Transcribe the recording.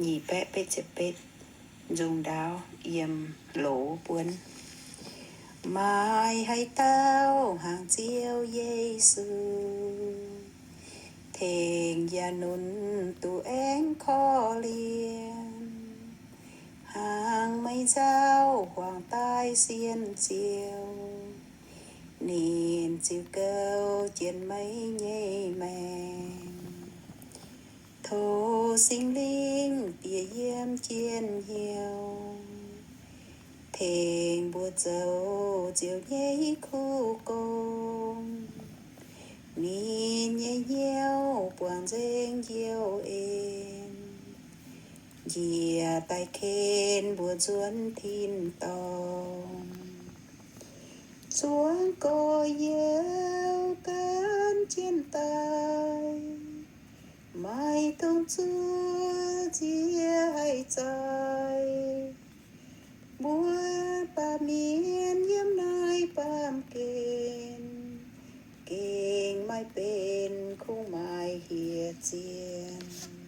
nhị bé bết chếp bết dùng đáo yếm lỗ buồn mai hay tao hàng chiêu Giêsu thềng gia nôn tu én khó liền hàng mây dao hoàng tai xiên chiều niên chiều câu chiến mấy nhây mèn thô sinh linh bìa yếm chiên hiếu thềng buốt dấu chiều nhây khu công niên nhây nhiêu buồn dênh diêu ên dìa tay khen buồn duân thiên tòng xuống cô yêu cán trên tay mai thông chúa chia hay trái búa ba miên yếm nai bám kên kênh mai bên khung mai hiệt chiên